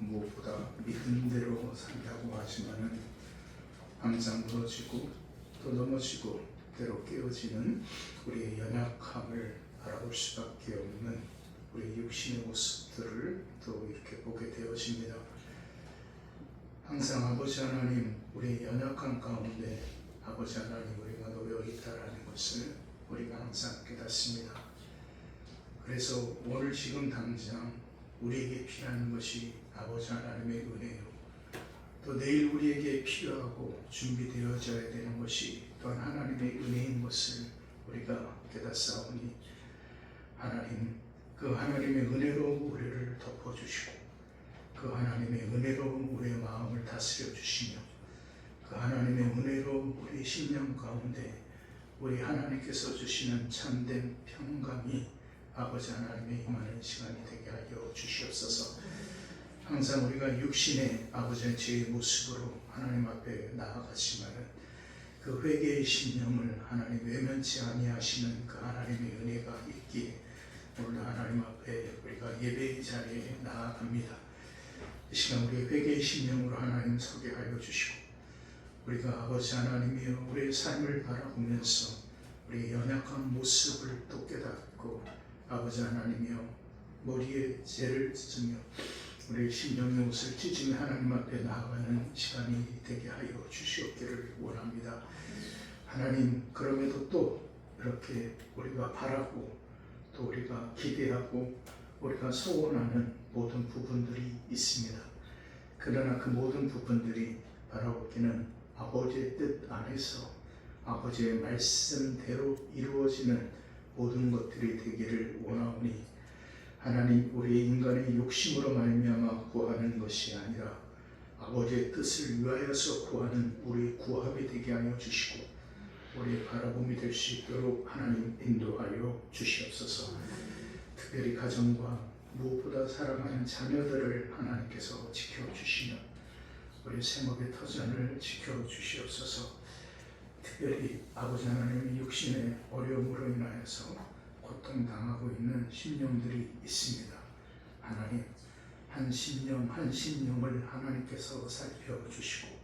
무엇보다 믿음대로 산다고 하지만은 항상 무너지고 또 넘어지고 때로 깨어지는 우리의 연약함을 알아볼 수밖에 없는 우리 육신의 모습들을 또 이렇게 보게 되어집니다. 항상 아버지 하나님, 우리의 연약함 가운데 아버지 하나님 우리가 놓여 있다라는 것을 우리가 항상 깨닫습니다. 그래서 오늘 지금 당장 우리에게 필요한 것이 아버지 하나님의 은혜요, 또 내일 우리에게 필요하고 준비되어져야 되는 것이 또한 하나님의 은혜인 것을 우리가 깨닫사오니 하나님, 그 하나님의 은혜로 우리를 덮어주시고 그 하나님의 은혜로 우리의 마음을 다스려 주시며 그 하나님의 은혜로 우리 심령 가운데 우리 하나님께서 주시는 참된 평강이 아버지 하나님의 임하는 시간이 되게 하여 주시옵소서. 항상 우리가 육신의 아버지의 죄의 모습으로 하나님 앞에 나아가지만은 그 회개의 심령을 하나님 외면치 아니하시는 그 하나님의 은혜가 있기에 오늘도 하나님 앞에 우리가 예배의 자리에 나아갑니다. 이 시간 우리 회개의 심령으로 하나님 서게 하여 주시고 우리가 아버지 하나님이여 우리의 삶을 바라보면서 우리의 연약한 모습을 또 깨닫고 아버지 하나님이여 머리에 죄를 찢으며 우리의 심령의 옷을 찢으며 하나님 앞에 나아가는 시간이 되게 하여 주시옵기를 원합니다. 하나님, 그럼에도 또 이렇게 우리가 바라고 또 우리가 기대하고 우리가 소원하는 모든 부분들이 있습니다. 그러나 그 모든 부분들이 바라보기는 아버지의 뜻 안에서 아버지의 말씀대로 이루어지는 모든 것들이 되기를 원하오니 하나님, 우리 인간의 욕심으로 말미암아 구하는 것이 아니라 아버지의 뜻을 위하여서 구하는 우리 구합이 되게 하여 주시고 우리의 바라봄이 될 수 있도록 하나님 인도하여 주시옵소서. 특별히 가정과 무엇보다 사랑하는 자녀들을 하나님께서 지켜주시며 우리 생업의 터전을 지켜주시옵소서. 특별히 아버지 하나님의 육신의 어려움으로 인하여서 고통당하고 있는 심령들이 있습니다. 하나님, 한 심령 한 심령을 하나님께서 살펴주시고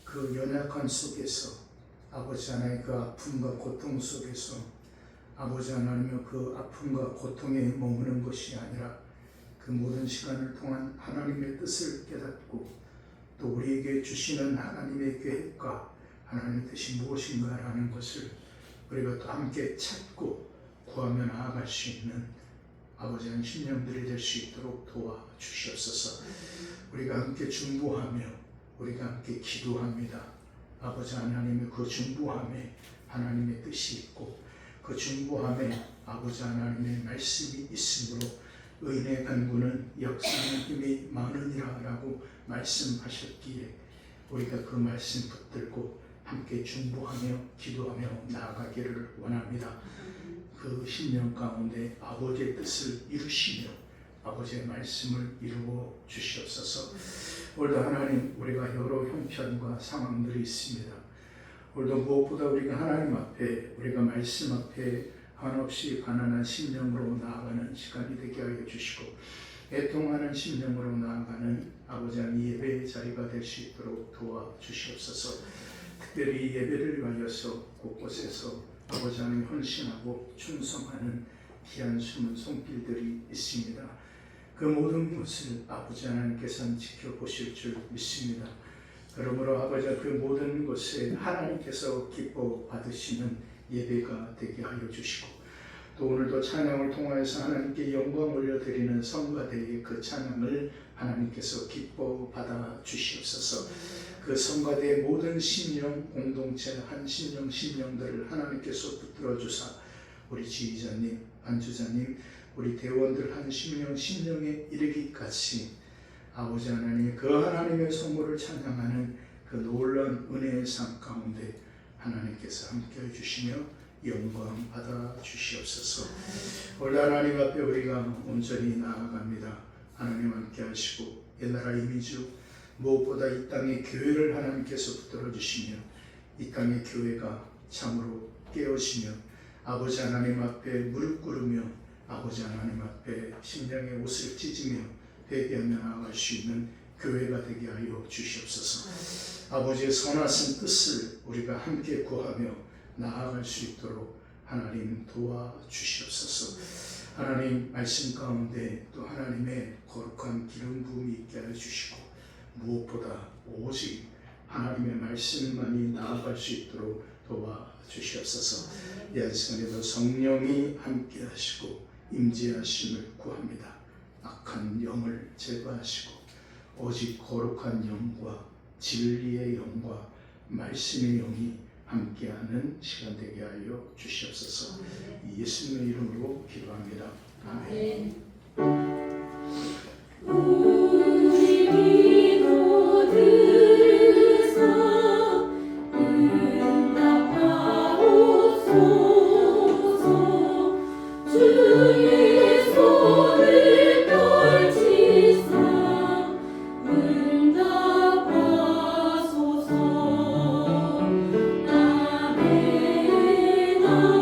그 연약한 속에서 아버지 하나님의 그 아픔과 고통 속에서 아버지 하나님의 그 아픔과 고통에 머무는 것이 아니라 그 모든 시간을 통한 하나님의 뜻을 깨닫고 또 우리에게 주시는 하나님의 계획과 하나님의 뜻이 무엇인가라는 것을 우리가 또 함께 찾고 구하며 나아갈 수 있는 아버지 하나님 심령들이 될 수 있도록 도와주시옵소서. 우리가 함께 중보하며 우리가 함께 기도합니다. 아버지 하나님의 그 중보함에 하나님의 뜻이 있고 그 중보함에 아버지 하나님의 말씀이 있으므로 의인의 간구는 역사하는 힘이 많으니라 라고 말씀하셨기에 우리가 그 말씀 붙들고 함께 중보하며 기도하며 나아가기를 원합니다. 그 심령 가운데 아버지의 뜻을 이루시며 아버지의 말씀을 이루어 주시옵소서. 오늘도 하나님, 우리가 여러 형편과 상황들이 있습니다. 오늘도 무엇보다 우리가 하나님 앞에 우리가 말씀 앞에 한없이 가난한 심령으로 나아가는 시간이 되게 하여 주시고 애통하는 심령으로 나아가는 아버지 하나님 예배의 자리가 될 수 있도록 도와주시옵소서. 특별히 예배를 위하여서 곳곳에서 아버지 하나님 헌신하고 충성하는 귀한 숨은 손길들이 있습니다. 그 모든 것을 아버지 하나님께서는 지켜보실 줄 믿습니다. 그러므로 아버지 그 모든 것에 하나님께서 기뻐 받으시는 예배가 되게 하여 주시고 또 오늘도 찬양을 통하여서 하나님께 영광 올려드리는 성가대의 그 찬양을 하나님께서 기뻐 받아 주시옵소서. 그 성가대의 모든 심령 공동체 한 심령들을 하나님께서 붙들어 주사 우리 지휘자님, 반주자님, 우리 대원들 한 심령에 이르기까지 아버지 하나님 그 하나님의 성물을 찬양하는 그 놀라운 은혜의 삶 가운데 하나님께서 함께 해주시며 영광 받아 주시옵소서. 오늘 하나님 앞에 우리가 온전히 나아갑니다. 하나님 함께 하시고 옛나라 이미지로 무엇보다 이 땅의 교회를 하나님께서 붙들어 주시며 이 땅의 교회가 참으로 깨어지며 아버지 하나님 앞에 무릎 꿇으며 아버지 하나님 앞에 심령의 옷을 찢으며 회개하며 나아갈 수 있는 교회가 되게 하여 주시옵소서. 아버지의 선하신 뜻을 우리가 함께 구하며 나아갈 수 있도록 하나님 도와주시옵소서. 하나님 말씀 가운데 또 하나님의 거룩한 기름 부음이 있게 하여 주시고 무엇보다 오직 하나님의 말씀만이 나아갈 수 있도록 도와주시옵소서. 이 시간에도 성령이 함께 하시고 임재하심을 구합니다. 악한 영을 제거하시고 오직 거룩한 영과 진리의 영과 말씀의 영이 함께하는 시간 되게 하여 주시옵소서. 예수님의 이름으로 기도합니다. 아멘. 우리 기도 들으사 응답하옵소서. 주의 손을 펼치사 응답하소서. 아멘 아멘.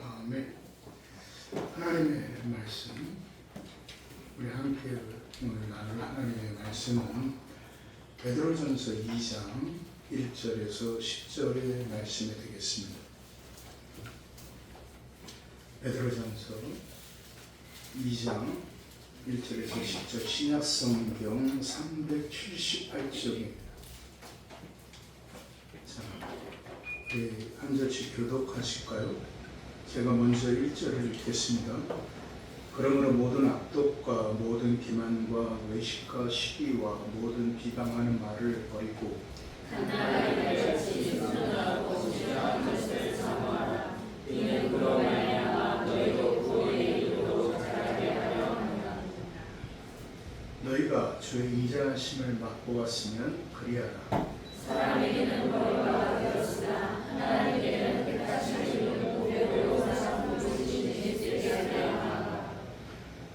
아멘. 하나님의 말씀, 우리 함께 오늘 나눌 하나님의 말씀은 베드로전서 2장 1절에서 10절의 말씀이 되겠습니다. 베드로전서 2장 1절에서 10절, 신약성경 378쪽입니다. 자, 우리 한 절씩 교독하실까요? 제가 먼저 1절을 읽겠습니다. 그러므로 모든 악독과 모든 기만과 외식과 시기와 모든 비방하는 말을 버리고 너희가 주의 인자하심을 맛보았으면 그리하라. 사람에게는 머리가 되었으나 하나님께는 백하심을 고백으로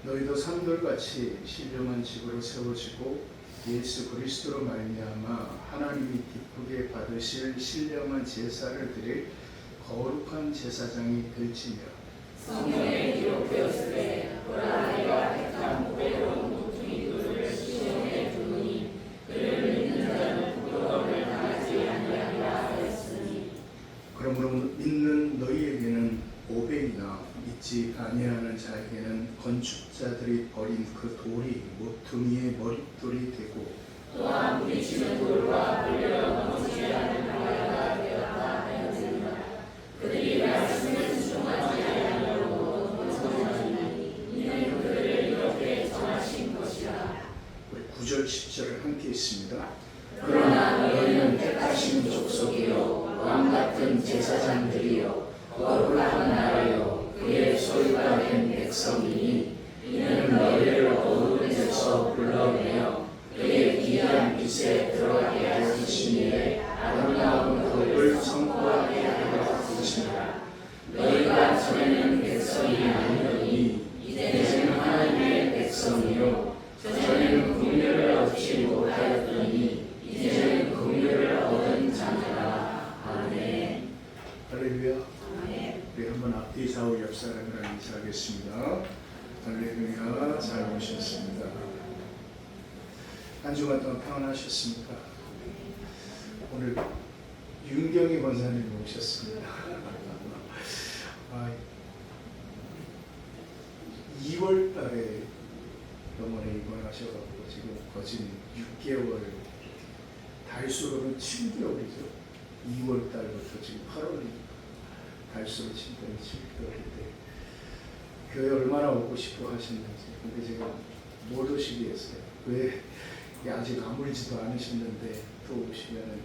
너희도 산돌같이 신령한 집으로 세워지고 예수 그리스도로 말미암아 하나님이 기쁘게 받으실 신령한 제사를 드릴 거룩한 제사장이 될지며 성경에 기록되었을 때 보라 내가 택한 보배로운 모퉁이 돌을 시온에 두노니 그를 믿는 자는 부끄러움을 당하지 아니하리라 하였으니 그러므로 믿는 너희에게는 오백이나 믿지 아니하는 자에게는 건축자들이 버린 그 돌이 모퉁이의 머릿돌이 되고 또한 부딪히는 돌과 불려 넘어지지 않는 바위가 되었다 하였으나 그들이 말씀에 순종하지 아니하려고 넘어졌으니 이는 그들을 이렇게 정하신 것이라. 우리 9절 10절을 함께 있습니다. 그러나 너희는 택하신 족속이요 왕같은 제사장들이요 거룩한 나라요 그의 소유가 된 백성이니 이는 너희를 어두운 데서 불러내어 그의 귀한 빛에 들어가게 하시니에 아름다운 법을 선포하게 하려 하시니라. 너희가 전에는 백성이 아니더니 이제는 하나님의 백성이요 전에는 긍휼을 얻지 못하였더니 이제는 긍휼을 얻은 자니라. 아멘. 할렐루야. 우리 한번 앞뒤 좌우 옆 사람이랑 인사하겠습니다. 할렐루야. 잘 오셨습니다. 한 주간 동안 평안하셨습니까? 오늘 윤경희 권사님 오셨습니다. 2월 달에 병원에 입원하셔가지고 지금 거진 6개월, 달수로는 7개월이죠. 2월 달부터 지금 8월입니다. 달수로 친다니 7개월인데 교회 얼마나 오고 싶어 하셨는지. 근데 제가 못 오시게 했어요. 왜 아직 아물지도 않으셨는데 또 오시면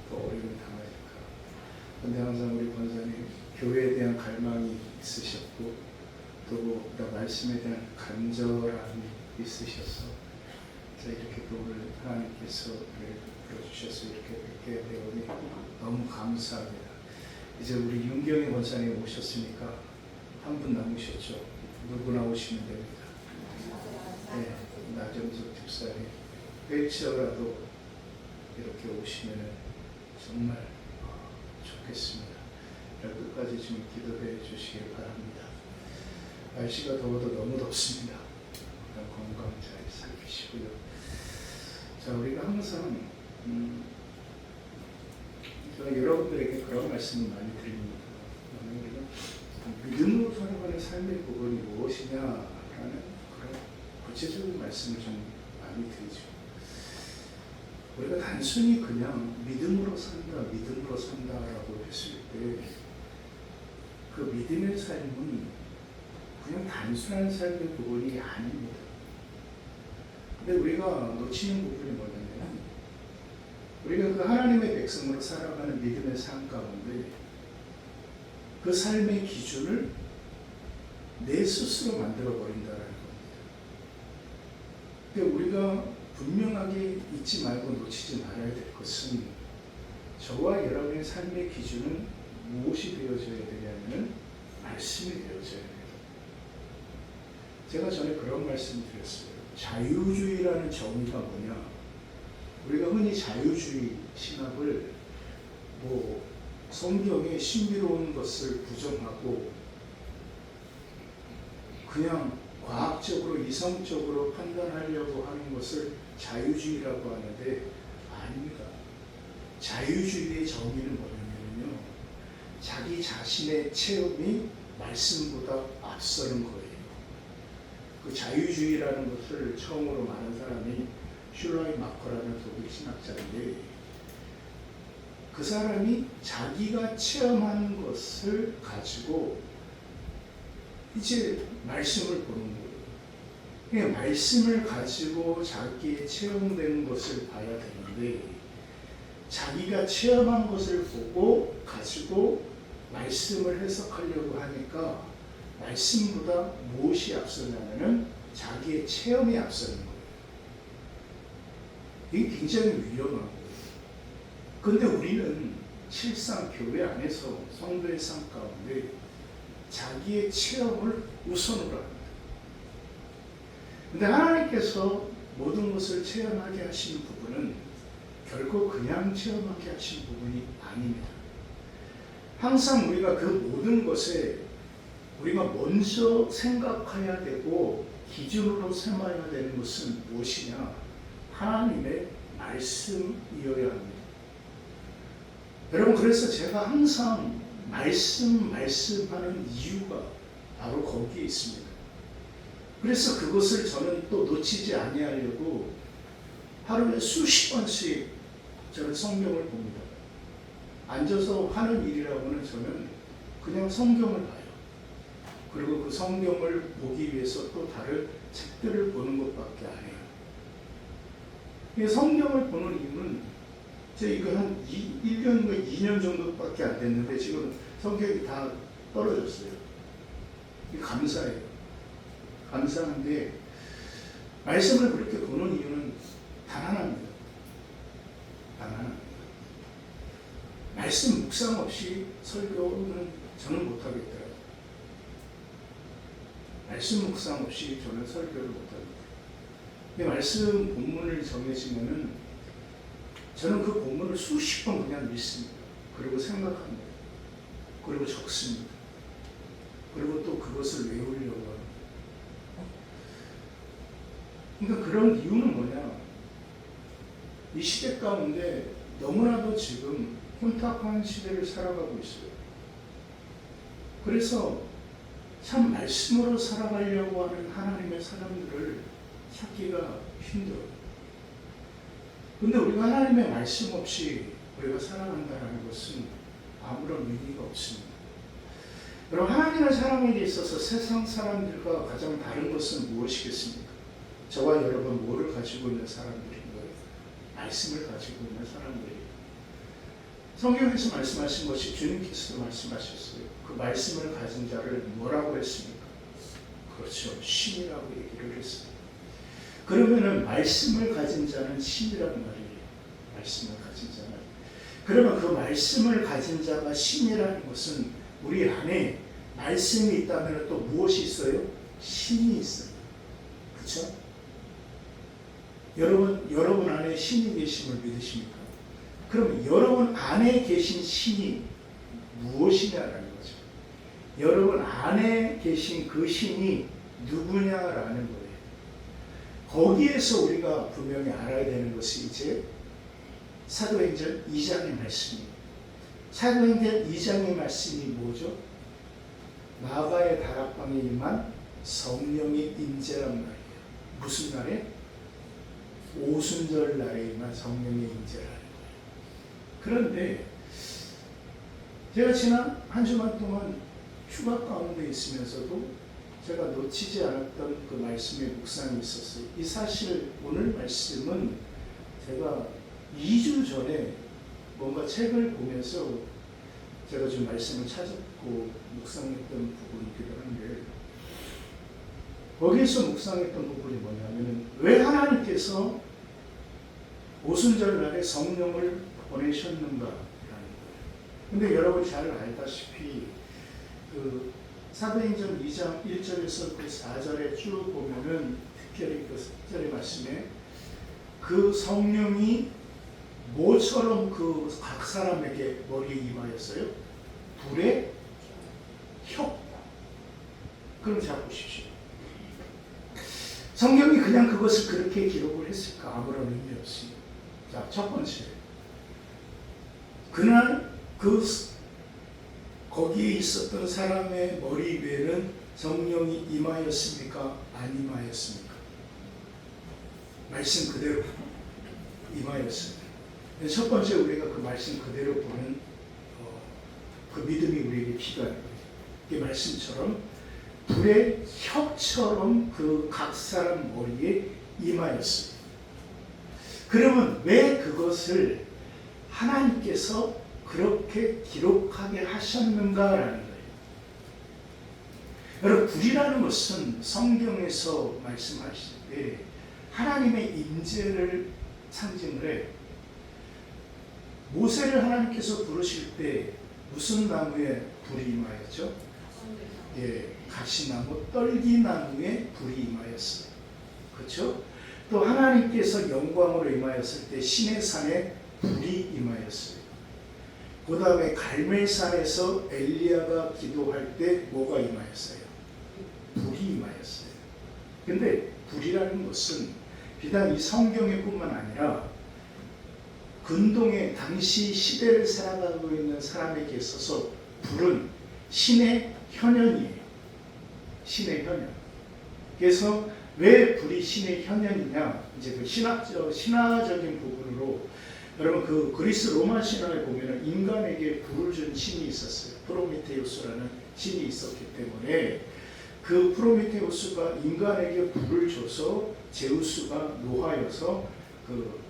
또 어려움을 당하실까. 근데 항상 우리 권사님 교회에 대한 갈망이 있으셨고 또 말씀에 대한 간절함이 있으셔서 이렇게 또 오늘 하나님께서 불러주셔서 이렇게 뵙게 되오니 너무 감사합니다. 이제 우리 윤경희 권사님 오셨으니까 한 분 남으셨죠. 누구나 오시면 됩니다. 네, 나정석 집사님 휠체어라도 이렇게 오시면 정말 좋겠습니다. 끝까지 좀 기도해 주시길 바랍니다. 날씨가 더워도 너무 덥습니다. 건강 잘 살피시고요. 자, 우리가 항상 저는 여러분들에게 그런 말씀을 많이 드립니다. 우리가 믿음으로 살아가는 삶의 부분이 무엇이냐라는 그런 구체적인 말씀을 좀 많이 드리죠. 우리가 단순히 그냥 믿음으로 산다라고 했을 때 그 믿음의 삶은 그냥 단순한 삶의 부분이 아닙니다. 근데 우리가 놓치는 부분이 뭐냐면 우리가 그 하나님의 백성으로 살아가는 믿음의 삶 가운데 그 삶의 기준을 내 스스로 만들어 버린다는 겁니다. 그러니까 우리가 분명하게 잊지 말고 놓치지 말아야 될 것은 저와 여러분의 삶의 기준은 무엇이 되어져야 되냐면 말씀이 되어져야 돼요. 제가 전에 그런 말씀 드렸어요. 자유주의라는 정의가 뭐냐? 우리가 흔히 자유주의 신학을 성경의 신비로운 것을 부정하고 그냥 과학적으로 이성적으로 판단하려고 하는 것을 자유주의라고 하는데 아닙니다. 자유주의의 정의는 뭐냐면요, 자기 자신의 체험이 말씀보다 앞서는 거예요. 그 자유주의라는 것을 처음으로 말한 사람이 슐라이 마커라는 독일 신학자인데, 그 사람이 자기가 체험한 것을 가지고 이제 말씀을 보는 거예요. 그러니까 말씀을 가지고 자기의 체험된 것을 봐야 되는데, 자기가 체험한 것을 보고 가지고 말씀을 해석하려고 하니까 말씀보다 무엇이 앞서냐면은 자기의 체험이 앞서는 거예요. 이게 굉장히 위험한 거예요. 그런데 우리는 실상 교회 안에서 성도의 삶 가운데 자기의 체험을 우선으로 합니다. 그런데 하나님께서 모든 것을 체험하게 하신 부분은 결코 그냥 체험하게 하신 부분이 아닙니다. 항상 우리가 그 모든 것에 우리가 먼저 생각해야 되고 기준으로 삼아야 되는 것은 무엇이냐? 하나님의 말씀이어야 합니다. 여러분, 그래서 제가 항상 말씀하는 이유가 바로 거기에 있습니다. 그래서 그것을 저는 또 놓치지 아니하려고 하루에 수십 번씩 저는 성경을 봅니다. 앉아서 하는 일이라고는 저는 그냥 성경을 봐요. 그리고 그 성경을 보기 위해서 또 다른 책들을 보는 것밖에 안 해요. 성경을 보는 이유는 제가 이거 한 1년과 2년 정도밖에 안 됐는데 지금 성경이 다 떨어졌어요. 감사해요. 감사한데 말씀을 그렇게 보는 이유는 단 하나입니다. 단 하나. 말씀 묵상 없이 설교는 저는 못하겠더라고요. 말씀 묵상 없이 저는 설교를 못합니다. 말씀 본문을 정해지면은 저는 그 본문을 수십 번 그냥 읽습니다. 그리고 생각합니다. 그리고 적습니다. 그리고 또 그것을 외우려고 합니다. 그러니까 그런 이유는 뭐냐? 이 시대 가운데 너무나도 지금 혼탁한 시대를 살아가고 있어요. 그래서 참 말씀으로 살아가려고 하는 하나님의 사람들을 찾기가 힘들어요. 근데 우리가 하나님의 말씀 없이 우리가 살아간다는 것은 아무런 의미가 없습니다. 여러분, 하나님의 사람에게 있어서 세상 사람들과 가장 다른 것은 무엇이겠습니까? 저와 여러분 뭐를 가지고 있는 사람들인 거예요? 말씀을 가지고 있는 사람들이에요. 성경에서 말씀하신 것이 주님께서도 말씀하셨어요. 그 말씀을 가진 자를 뭐라고 했습니까? 그렇죠. 신이라고 얘기를 했어요. 그러면은 말씀을 가진 자는 신이라는 말이에요. 말씀을 가진 자는. 그러면 그 말씀을 가진 자가 신이라는 것은 우리 안에 말씀이 있다면 또 무엇이 있어요? 신이 있어요. 그렇죠? 여러분 안에 신이 계심을 믿으십니까? 그럼 여러분 안에 계신 신이 무엇이냐라는 거죠. 여러분 안에 계신 그 신이 누구냐라는 거예요. 거기에서 우리가 분명히 알아야 되는 것이 이제 사도행전 2장의 말씀이에요. 사도행전 2장의 말씀이 뭐죠? 마가의 다락방에 임한 성령의 임재란 말이에요. 무슨 날에? 오순절 날에 임한 성령의 임재라는 거예요. 그런데 제가 지난 한 주간 동안 휴가 가운데 있으면서도 제가 놓치지 않았던 그 말씀의 묵상이 있었어요. 이 사실 오늘 말씀은 제가 2주 전에 뭔가 책을 보면서 제가 좀 말씀을 찾았고 묵상했던 부분이기도 한데, 거기에서 묵상했던 부분이 뭐냐면, 왜 하나님께서 오순절날에 성령을 보내셨는가라는 거예요. 근데 여러분 잘 알다시피 그 사도행전 2장 1절에서 그 4절에 쭉 보면은, 특별히 그 4절의 말씀에 그 성령이 뭐처럼 그 각 사람에게 머리에 임하였어요? 불의 혁. 그럼 잘 보십시오. 성경이 그냥 그것을 그렇게 기록을 했을까? 아무런 의미 없이. 자, 첫 번째. 그날 거기에 있었던 사람의 머리 위에는 성령이 임하였습니까? 안 임하였습니까? 말씀 그대로 임하였습니다. 첫 번째 우리가 그 말씀 그대로 보는 그 믿음이 우리에게 필요합니다. 이 말씀처럼 불의 혁처럼 그 각 사람 머리에 임하였습니다. 그러면 왜 그것을 하나님께서 그렇게 기록하게 하셨는가라는 거예요. 여러분, 불이라는 것은 성경에서 말씀하실 때 하나님의 임재를 상징을 해요. 모세를 하나님께서 부르실 때 무슨 나무에 불이 임하였죠? 가시나무, 떨기나무에 불이 임하였어요. 그렇죠? 또 하나님께서 영광으로 임하였을 때 시내산에 불이 임하였어요. 그 다음에 갈멜산에서 엘리야가 기도할 때 뭐가 임하였어요? 불이 임하였어요. 근데 불이라는 것은 비단 이 성경에 뿐만 아니라 근동의 당시 시대를 살아가고 있는 사람에게 있어서 불은 신의 현현이에요. 신의 현현. 그래서 왜 불이 신의 현현이냐? 이제 그 신화적인 부분으로, 여러분 그 그리스 로마 신화에 보면 인간에게 불을 준 신이 있었어요. 프로미테우스라는 신이 있었기 때문에 그 프로미테우스가 인간에게 불을 줘서 제우스가 노하여서 그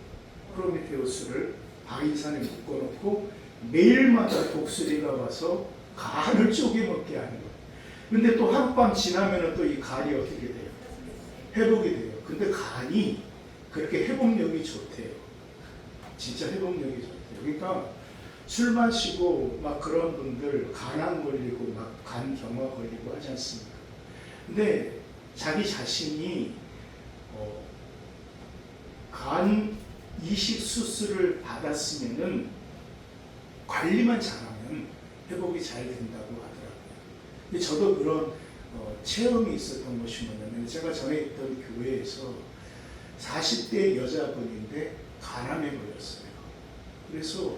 프로미테우스를 바위산에 묶어놓고 매일마다 독수리가 와서 간을 쪼개먹게 하는 거예요. 근데 또 하룻밤 지나면 또 이 간이 어떻게 돼요? 회복이 돼요. 근데 간이 그렇게 회복력이 좋대요. 진짜 회복력이 좋대요. 그러니까 술 마시고 막 그런 분들 간암 걸리고 막 간 경화 걸리고 하지 않습니까? 근데 자기 자신이 간 이식 수술을 받았으면은 관리만 잘하면 회복이 잘 된다고 하더라고요. 근데 저도 그런 체험이 있었던 것이 뭐냐면, 제가 전에 있던 교회에서 40대 여자분인데 간암에 걸렸어요. 그래서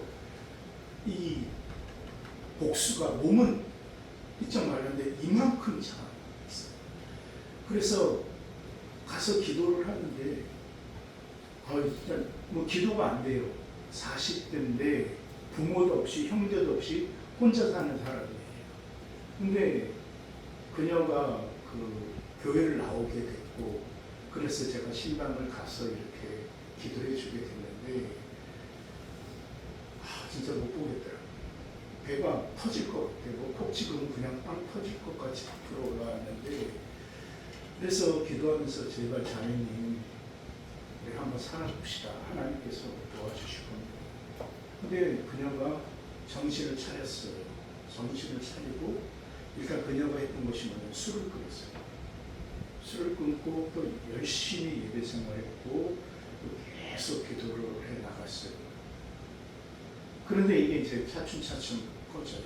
이 복수가 몸은 이쪽 말랐는데 이만큼 자랐어요. 그래서 가서 기도를 하는데 일단 뭐 기도가 안 돼요. 40대인데 부모도 없이 형제도 없이 혼자 사는 사람이에요. 근데 그녀가 그 교회를 나오게 됐고, 그래서 제가 신방을 가서 이렇게 기도해 주게 됐는데, 진짜 못 보겠더라고요. 배가 터질 것 같아요. 콕 찍으면 그냥 빵 터질 것 같이 앞으로 올라왔는데, 그래서 기도하면서 제발 자매님 우리 한번 살아봅시다. 하나님께서 도와주실 겁니다. 근데 그녀가 정신을 차렸어요. 정신을 차리고 일단 그녀가 했던 것이 뭐냐면 술을 끊었어요. 술을 끊고 또 열심히 예배 생활했고 또 계속 기도를 해 나갔어요. 그런데 이게 이제 차츰차츰 꺼져요.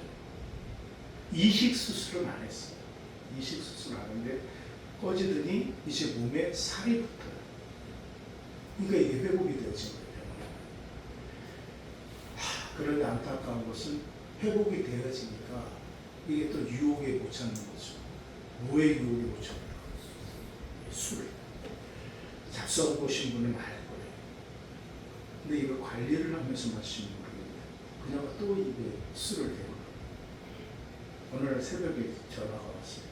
이식 수술은 안 했어요. 이식 수술 안 했는데 꺼지더니 이제 몸에 살이 붙어요. 그러니까 이게 회복이 되어진 거예요. 그런데 안타까운 것은 회복이 되어지니까 이게 또 유혹에 못 찾는 거죠. 뭐의 유혹에 못 찾는 거예요? 술. 잡수해 보신 분은 알 거예요. 근데 이걸 관리를 하면서 마시는 거예요. 그녀가 또 입에 술을 대고 어느 날 새벽에 전화가 왔어요.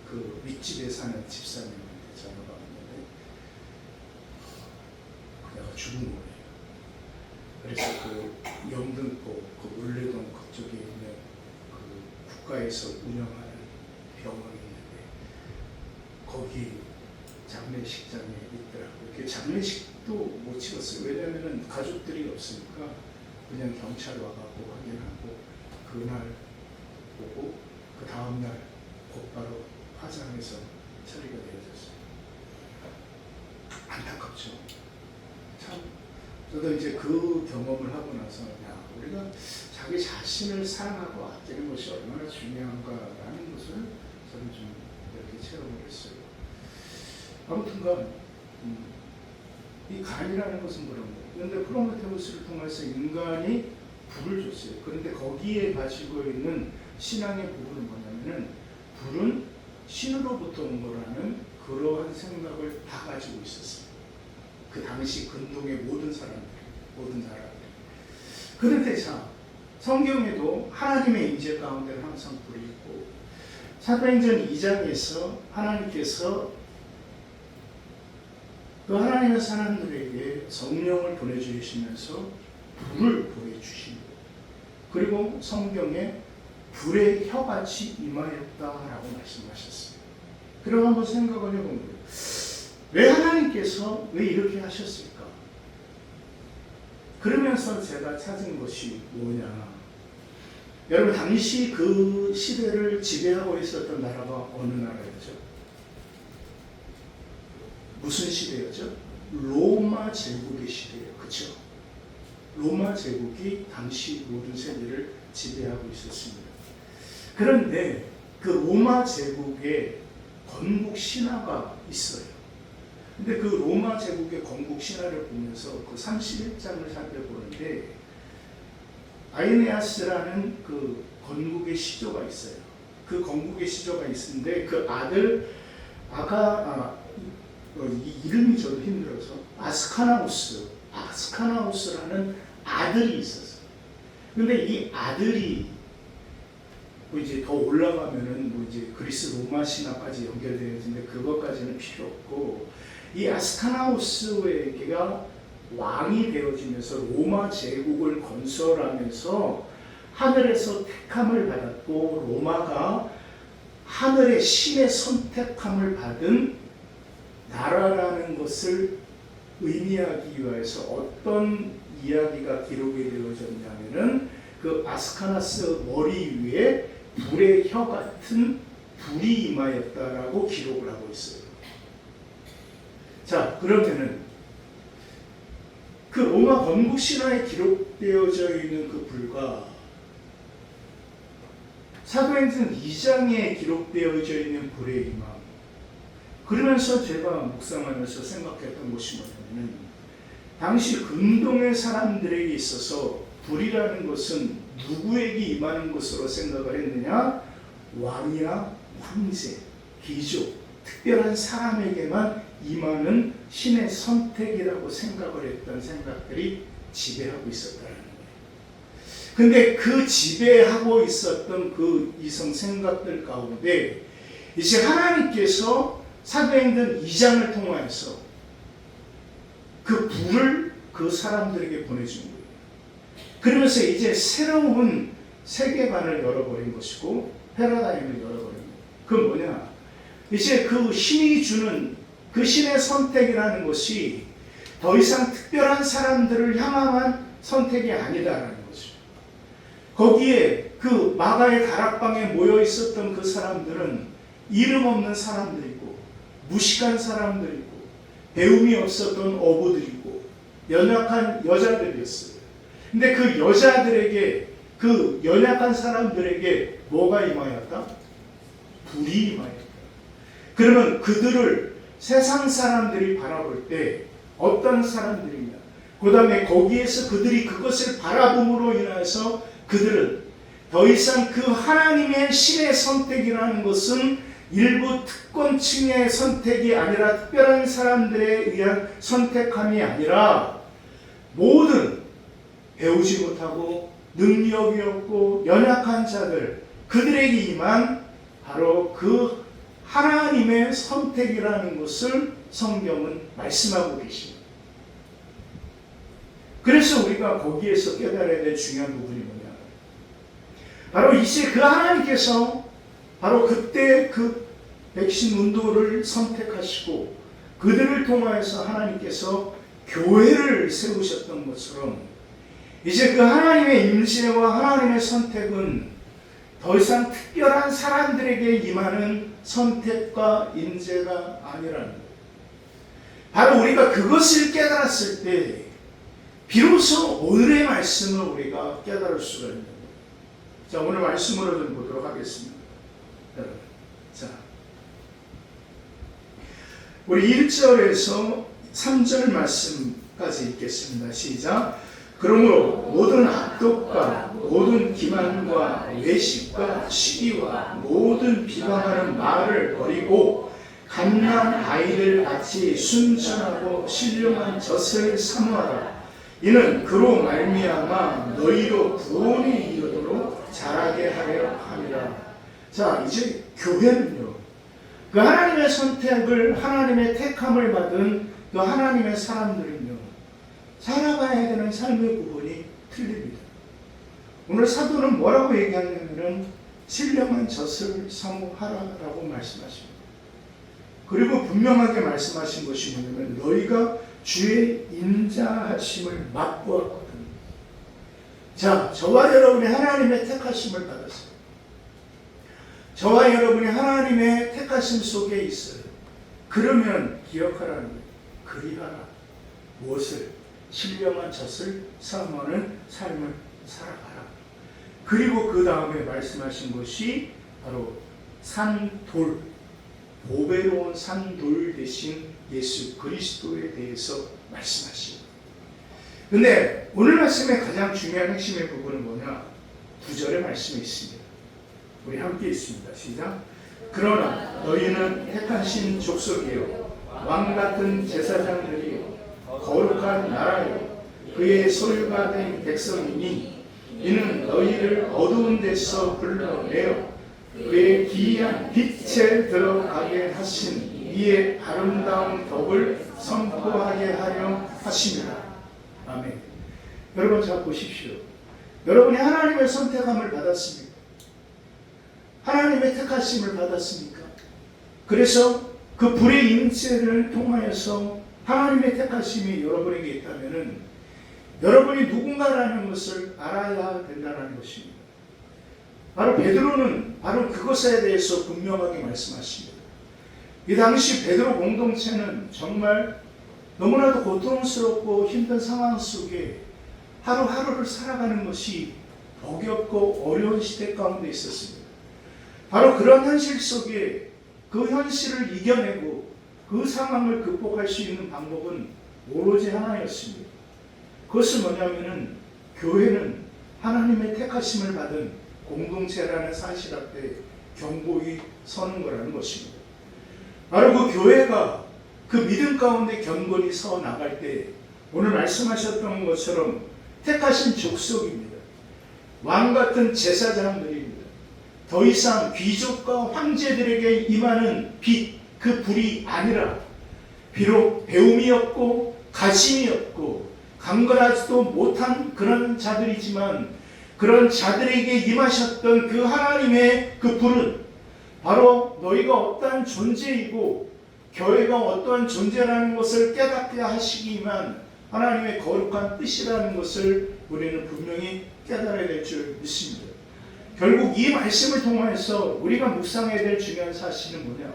그 윗집에 사는 집사님한테 전화가 왔는데 그녀가 죽은 거예요. 그래서 그 영등포, 그 울레동 그쪽에 있는 그 국가에서 운영하는 병원이 있는데 거기 장례식장에 있더라고요. 그 장례식도 못 치렀어요. 왜냐하면 가족들이 없으니까 그냥 경찰 와가지고 확인하고 그날 보고 그 다음날 곧바로 화장해서 처리가 되어졌어요. 안타깝죠. 참 저도 이제 그 경험을 하고 나서 야, 우리가 자기 자신을 사랑하고 아끼는 것이 얼마나 중요한가라는 것을 저는 좀 이렇게 체험을 했어요. 아무튼간 이 간이라는 것은 그런 거예요. 그런데 프로메테우스를 통해서 인간이 불을 줬어요. 그런데 거기에 가지고 있는 신앙의 부분은 뭐냐면은 불은 신으로부터 온 거라는 그러한 생각을 다 가지고 있었어요. 그 당시 근동의 모든 사람들. 그런데 자, 성경에도 하나님의 임재 가운데는 항상 불이 있고 사도행전 2장에서 하나님께서 그 하나님의 사람들에게 성령을 보내주시면서 불을 보내주시고 그리고 성경에 불의 혀같이 임하였다라고 말씀하셨어요. 그럼 한번 생각을 해본 거예요. 왜 하나님께서 왜 이렇게 하셨을까? 그러면서 제가 찾은 것이 뭐냐? 여러분 당시 그 시대를 지배하고 있었던 나라가 어느 나라였죠? 무슨 시대였죠? 로마 제국의 시대예요. 그렇죠? 로마 제국이 당시 모든 세계를 지배하고 있었습니다. 그런데 그 로마 제국에 건국 신화가 있어요. 근데 그 로마 제국의 건국 신화를 보면서 그 31장을 살펴보는데 아이네아스라는 그 건국의 시조가 있어요. 그 건국의 시조가 있는데 그 아들 이 이름이 저도 힘들어서 아스카나우스라는 아들이 있었어요. 근데 이 아들이 뭐 이제 더 올라가면은 뭐 이제 그리스 로마 신화까지 연결되어지는데 그것까지는 필요 없고 이 아스카나우스에게가 왕이 되어지면서 로마 제국을 건설하면서 하늘에서 택함을 받았고 로마가 하늘의 신의 선택함을 받은 나라라는 것을 의미하기 위해서 어떤 이야기가 기록이 되어졌냐면은 그 아스카나스 머리 위에 불의 혀 같은 불이 임하였다라고 기록을 하고 있어요. 자, 그러면은 그 로마 건국 신화에 기록되어져 있는 그 불과 사도행전 2장에 기록되어져 있는 불의 임함. 그러면서 제가 묵상하면서 생각했던 것이 뭐냐면은 당시 근동의 사람들에게 있어서 불이라는 것은 누구에게 임하는 것으로 생각을 했느냐? 왕이나 황제, 귀족, 특별한 사람에게만 임하는 신의 선택이라고 생각을 했던 생각들이 지배하고 있었다는 거예요. 근데 그 지배하고 있었던 그 이성 생각들 가운데 이제 하나님께서 사도행전 2장을 통하여서 그 불을 그 사람들에게 보내준 거예요. 그러면서 이제 새로운 세계관을 열어버린 것이고 패러다임을 열어버린 거예요. 그건 뭐냐? 이제 그 신이 주는 그 신의 선택이라는 것이 더 이상 특별한 사람들을 향한 선택이 아니다라는 거죠. 거기에 그 마가의 다락방에 모여 있었던 그 사람들은 이름 없는 사람들이고 무식한 사람들이고 배움이 없었던 어부들이고 연약한 여자들이었어요. 근데 그 여자들에게 그 연약한 사람들에게 뭐가 임하였다? 불이 임하였다. 그러면 그들을 세상 사람들이 바라볼 때 어떤 사람들이냐? 그 다음에 거기에서 그들이 그것을 바라봄으로 인해서 그들은 더 이상 그 하나님의 신의 선택이라는 것은 일부 특권층의 선택이 아니라 특별한 사람들에 의한 선택함이 아니라 모든 배우지 못하고 능력이 없고 연약한 자들 그들에게 임한 바로 그 하나님의 선택이라는 것을 성경은 말씀하고 계십니다. 그래서 우리가 거기에서 깨달아야 될 중요한 부분이 뭐냐? 바로 이제 그 하나님께서 바로 그때 그 백신 운동을 선택하시고 그들을 통하여서 하나님께서 교회를 세우셨던 것처럼 이제 그 하나님의 임재와 하나님의 선택은 더 이상 특별한 사람들에게 임하는 선택과 임재가 아니라는 거예요. 바로 우리가 그것을 깨달았을 때 비로소 오늘의 말씀을 우리가 깨달을 수가 있는 거예요. 자, 오늘 말씀으로 좀 보도록 하겠습니다. 여러분, 자, 우리 1절에서 3절 말씀까지 읽겠습니다. 시작. 그러므로 모든 악독과 모든 기만과 외식과 시기와 모든 비방하는 말을 버리고 갓난 아이들 같이 순전하고 신령한 젖을 사모하라. 이는 그로 말미암아 너희로 구원에 이르도록 자라게 하려 함이라. 자, 이제 교회는요, 그 하나님의 선택을, 하나님의 택함을 받은 그 하나님의 사람들은요, 살아가야 되는 삶의 부분이 틀립니다. 오늘 사도는 뭐라고 얘기하냐면은 신령한 젖을 사모하라라고 말씀하십니다. 그리고 분명하게 말씀하신 것이 뭐냐면 너희가 주의 인자하심을 맛보았거든. 자, 저와 여러분이 하나님의 택하심을 받았어요. 저와 여러분이 하나님의 택하심 속에 있어요. 그러면 기억하라는 거예요. 그리하라. 무엇을? 신령한 젖을 사모하는 삶을 살아가라. 그리고 그 다음에 말씀하신 것이 바로 산돌, 보배로운 산돌 대신 예수 그리스도에 대해서 말씀하십니다. 근데 오늘 말씀의 가장 중요한 핵심의 부분은 뭐냐? 9절의 말씀이 있습니다. 우리 함께 있습니다. 시작. 그러나 너희는 택하신 족속이요 왕같은 제사장들이요 거룩한 나라요 그의 소유가 된 백성이니 이는 너희를 어두운 데서 불러내어 그의 기이한 빛에 들어가게 하신 이의 아름다운 덕을 선포하게 하려 하심이라. 아멘. 여러분 잘 보십시오. 여러분이 하나님의 선택함을 받았습니까? 하나님의 택하심을 받았습니까? 그래서 그 불의 임재를 통하여서 하나님의 택하심이 여러분에게 있다면은 여러분이 누군가라는 것을 알아야 된다는 것입니다. 바로 베드로는 바로 그것에 대해서 분명하게 말씀하십니다. 이 당시 베드로 공동체는 정말 너무나도 고통스럽고 힘든 상황 속에 하루하루를 살아가는 것이 버겁고 어려운 시대 가운데 있었습니다. 바로 그런 현실 속에 그 현실을 이겨내고 그 상황을 극복할 수 있는 방법은 오로지 하나였습니다. 그것은 뭐냐면은 교회는 하나님의 택하심을 받은 공동체라는 사실 앞에 견고히 서는 거라는 것입니다. 바로 그 교회가 그 믿음 가운데 견고히 서 나갈 때 오늘 말씀하셨던 것처럼 택하신 족속입니다. 왕 같은 제사장들입니다. 더 이상 귀족과 황제들에게 임하는 빛, 그 불이 아니라 비록 배움이었고 가심이었고 강건하지도 못한 그런 자들이지만 그런 자들에게 임하셨던 그 하나님의 그 불은 바로 너희가 어떠한 존재이고 교회가 어떠한 존재라는 것을 깨닫게 하시기만 하나님의 거룩한 뜻이라는 것을 우리는 분명히 깨달아야 될 줄 믿습니다. 결국 이 말씀을 통해서 우리가 묵상해야 될 중요한 사실은 뭐냐?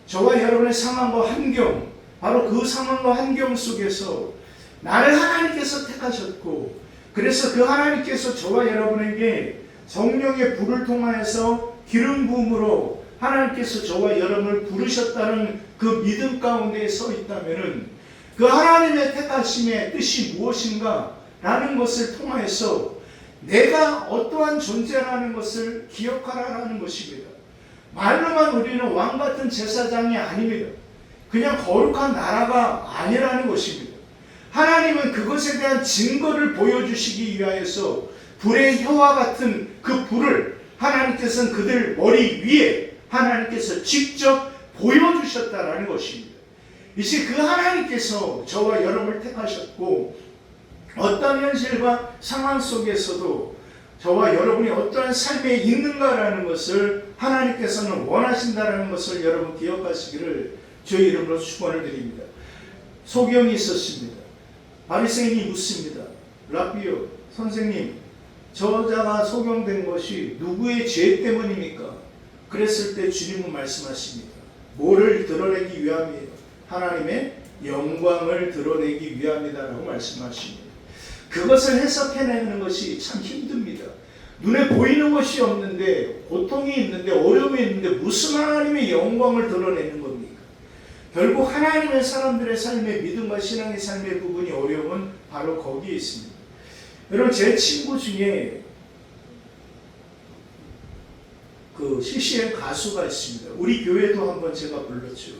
저와 여러분의 상황과 환경, 바로 그 상황과 환경 속에서 나를 하나님께서 택하셨고 그래서 그 하나님께서 저와 여러분에게 성령의 불을 통하여서 기름 부음으로 하나님께서 저와 여러분을 부르셨다는 그 믿음 가운데 서 있다면은 그 하나님의 택하심의 뜻이 무엇인가 라는 것을 통하여서 내가 어떠한 존재라는 것을 기억하라는 것입니다. 말로만 우리는 왕같은 제사장이 아닙니다. 그냥 거룩한 나라가 아니라는 것입니다. 하나님은 그것에 대한 증거를 보여주시기 위하여서 불의 혀와 같은 그 불을 하나님께서는 그들 머리 위에 하나님께서 직접 보여주셨다라는 것입니다. 이제 그 하나님께서 저와 여러분을 택하셨고 어떤 현실과 상황 속에서도 저와 여러분이 어떠한 삶에 있는가라는 것을 하나님께서는 원하신다라는 것을 여러분 기억하시기를 주의 이름으로 축원을 드립니다. 소경이 있었습니다. 바리새인이 묻습니다. 라비요, 선생님, 저자가 소경된 것이 누구의 죄 때문입니까? 그랬을 때 주님은 말씀하십니다. 뭐를 드러내기 위함이에요? 하나님의 영광을 드러내기 위함이다라고 말씀하십니다. 그것을 해석해내는 것이 참 힘듭니다. 눈에 보이는 것이 없는데, 고통이 있는데, 어려움이 있는데 무슨 하나님의 영광을 드러내는 겁니까? 결국 하나님의 사람들의 삶의 믿음과 신앙의 삶의 부분이 어려움은 바로 거기에 있습니다. 여러분, 제 친구 중에 그 CCM 가수가 있습니다. 우리 교회도 한번 제가 불렀죠.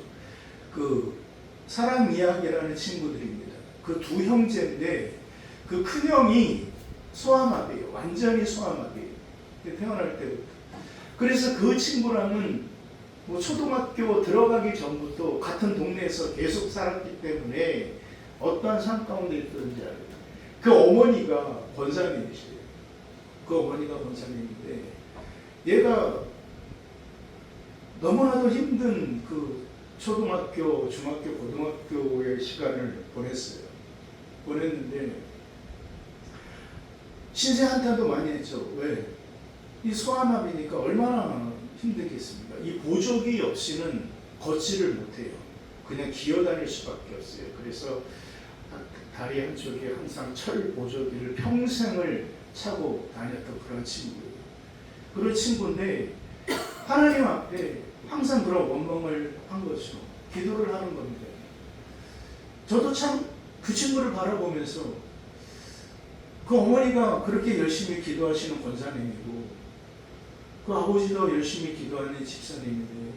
그 사랑 이야기라는 친구들입니다. 그 두 형제인데 그 큰 형이 소아마비예요. 완전히 소아마비예요. 태어날 때부터. 그래서 그 친구랑은 뭐 초등학교 들어가기 전부터 같은 동네에서 계속 살았기 때문에 어떠한 삶 가운데 있던지 알아요. 그 어머니가 권사님이시래요. 그 어머니가 권사님인데 얘가 너무나도 힘든 그 초등학교, 중학교, 고등학교의 시간을 보냈는데 신세 한탄도 많이 했죠. 왜? 이 소아마비니까 얼마나 힘들겠습니까? 이 보조기 없이는 걷지를 못해요. 그냥 기어다닐 수밖에 없어요. 그래서 다리 한쪽에 항상 철 보조기를 평생을 차고 다녔던 그런 친구예요. 그런 친구인데 하나님 앞에 항상 그런 원망을 한 거죠. 기도를 하는 겁니다. 저도 참 그 친구를 바라보면서 그 어머니가 그렇게 열심히 기도하시는 권사님이고 그 아버지도 열심히 기도하는 집사님인데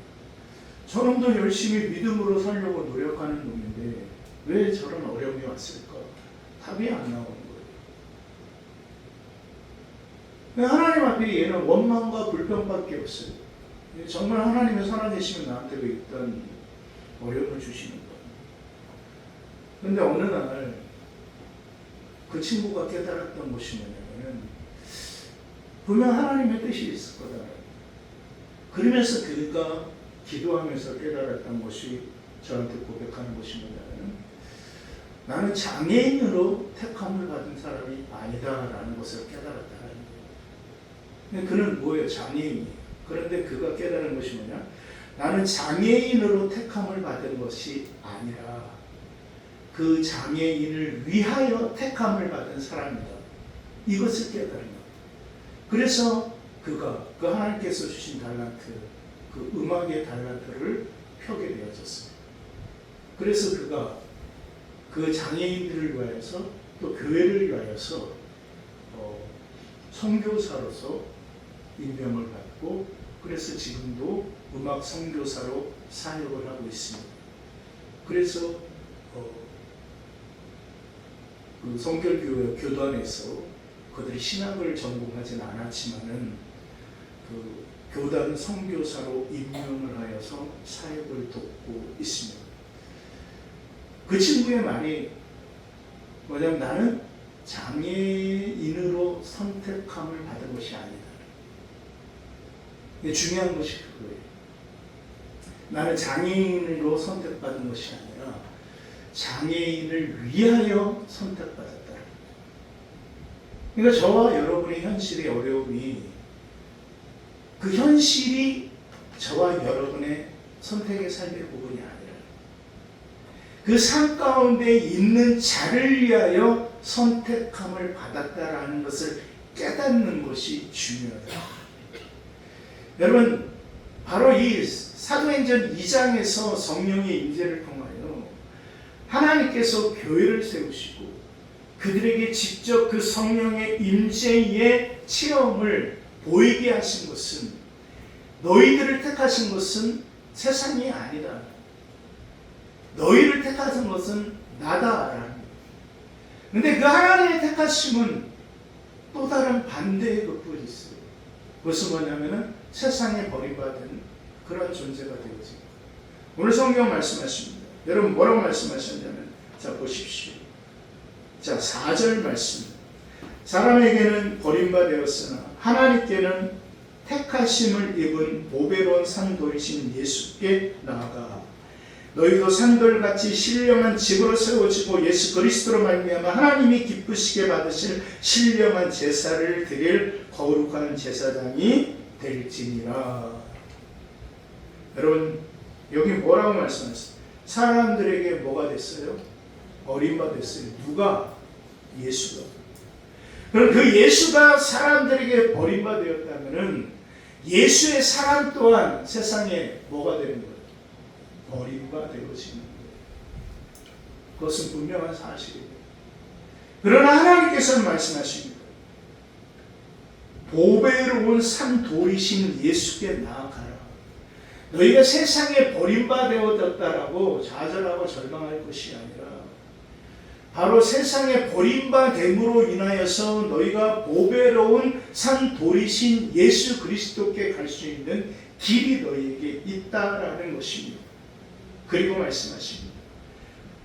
저놈도 열심히 믿음으로 살려고 노력하는 놈인데 왜 저런 어려움이 왔을까? 답이 안 나오는 거예요. 하나님 앞에 얘는 원망과 불평밖에 없어요. 정말 하나님의 살아계시면 나한테 왜 일단 어려움을 주시는 거예요. 그런데 어느 날 그 친구가 깨달았던 것이 뭐냐면 분명 하나님의 뜻이 있을 거다. 그러면서 그가 기도하면서 깨달았던 것이 저한테 고백하는 것이 뭐냐면 나는 장애인으로 택함을 받은 사람이 아니다라는 것을 깨달았다는 거예요. 근데 그는 뭐예요? 장애인이에요. 그런데 그가 깨달은 것이 뭐냐? 나는 장애인으로 택함을 받은 것이 아니라 그 장애인을 위하여 택함을 받은 사람이다. 이것을 깨달은 거예요. 그래서 그가 그 하나님께서 주신 달란트, 그 음악의 달란트를 펴게 되어졌습니다. 그래서 그가 그 장애인들을 위하여서 또 교회를 위하여서 선교사로서 임명을 받고 그래서 지금도 음악 선교사로 사역을 하고 있습니다. 그래서 그 성결교회 교단에서 그들이 신학을 전공하지는 않았지만은 그 교단 선교사로 임명을 하여서 사역을 돕고 있습니다. 그 친구의 말이 뭐냐면 나는 장애인으로 선택함을 받은 것이 아니다. 근데 중요한 것이 그거예요. 나는 장애인으로 선택받은 것이 아니라 장애인을 위하여 선택받았다. 그러니까 저와 여러분의 현실의 어려움이 그 현실이 저와 여러분의 선택의 삶의 부분이 아니라 그 삶 가운데 있는 자를 위하여 선택함을 받았다라는 것을 깨닫는 것이 중요하다. 여러분, 바로 이 사도행전 2장에서 성령의 임재를 통하여 하나님께서 교회를 세우시고 그들에게 직접 그 성령의 임재의 체험을 보이게 하신 것은 너희들을 택하신 것은 세상이 아니다. 너희를 택하신 것은 나다라는 거예요. 그런데 그 하나님의 택하심은 또 다른 반대의 것도 있어요. 그것은 뭐냐면은 세상에 버림받은 그 그런 존재가 되어지는 거예요. 오늘 성경 말씀하십니다. 여러분 뭐라고 말씀하셨냐면 자 보십시오. 자 4절 말씀. 사람에게는 버림받았으나 하나님께는 택하심을 입은 보배로운 산돌이신 예수께 나아가 너희도 산돌같이 신령한 집으로 세워지고 예수 그리스도로 말미암아 하나님이 기쁘시게 받으실 신령한 제사를 드릴 거룩한 제사장이 될지니라. 여러분 여기 뭐라고 말씀하셨어요? 사람들에게 뭐가 됐어요? 버림받았어요. 누가? 예수가. 그럼 그 예수가 사람들에게 버림받았다면은 예수의 사람 또한 세상에 뭐가 되는 거예요? 버림받아지는 거예요. 그것은 분명한 사실입니다. 그러나 하나님께서는 말씀하십니다. 보배로운 산돌이신 예수께 나아가라. 너희가 세상에 버림받아졌다라고 좌절하고 절망할 것이 아니라 바로 세상에 버림받음으로 인하여서 너희가 보배로운 산돌이신 예수 그리스도께 갈 수 있는 길이 너희에게 있다라는 것입니다. 그리고 말씀하십니다.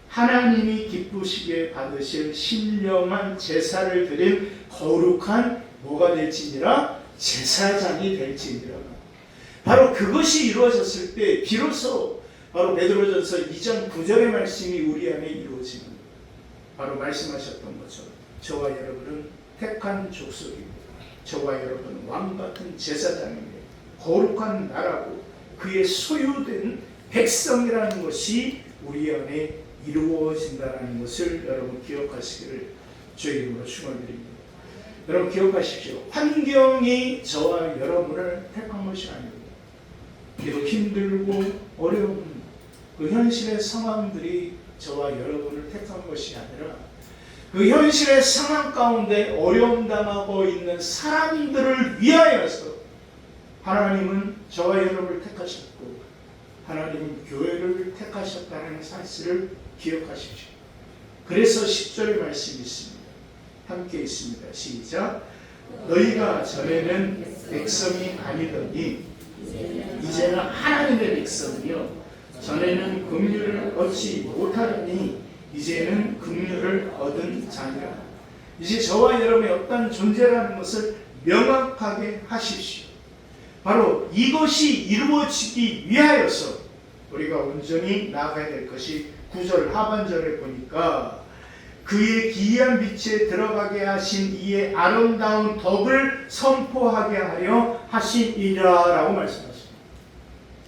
하나님이 기쁘시게 받으실 신령한 제사를 드린 거룩한 뭐가 될지니라? 제사장이 될지니라. 바로 그것이 이루어졌을 때 비로소 바로 베드로전서 2장 9절의 말씀이 우리 안에 이루어지는 거예요. 바로 말씀하셨던 것처럼 저와 여러분은 택한 족속입니다. 저와 여러분은 왕같은 제사장입니다. 거룩한 나라고 그의 소유된 백성이라는 것이 우리 안에 이루어진다는 것을 여러분 기억하시기를 주의 이름으로 축원드립니다. 여러분 기억하십시오. 환경이 저와 여러분을 택한 것이 아닙니다. 비록 힘들고 어려운 그 현실의 상황들이 저와 여러분을 택한 것이 아니라 그 현실의 상황 가운데 어려움 당하고 있는 사람들을 위하여서 하나님은 저와 여러분을 택하셨고 하나님은 교회를 택하셨다는 사실을 기억하십시오. 그래서 10절의 말씀이 있습니다. 함께 있습니다. 시작. 너희가 전에는 백성이 아니더니 이제는 하나님의 백성이요 전에는 긍휼을 얻지 못하더니 이제는 긍휼을 얻은 자니라. 이제 저와 여러분의 어떤 존재라는 것을 명확하게 하십시오. 바로 이것이 이루어지기 위하여서 우리가 온전히 나아가야 될 것이 9절 하반절에 보니까 그의 기이한 빛에 들어가게 하신 이의 아름다운 덕을 선포하게 하려 하시니라라고 말씀하십니다.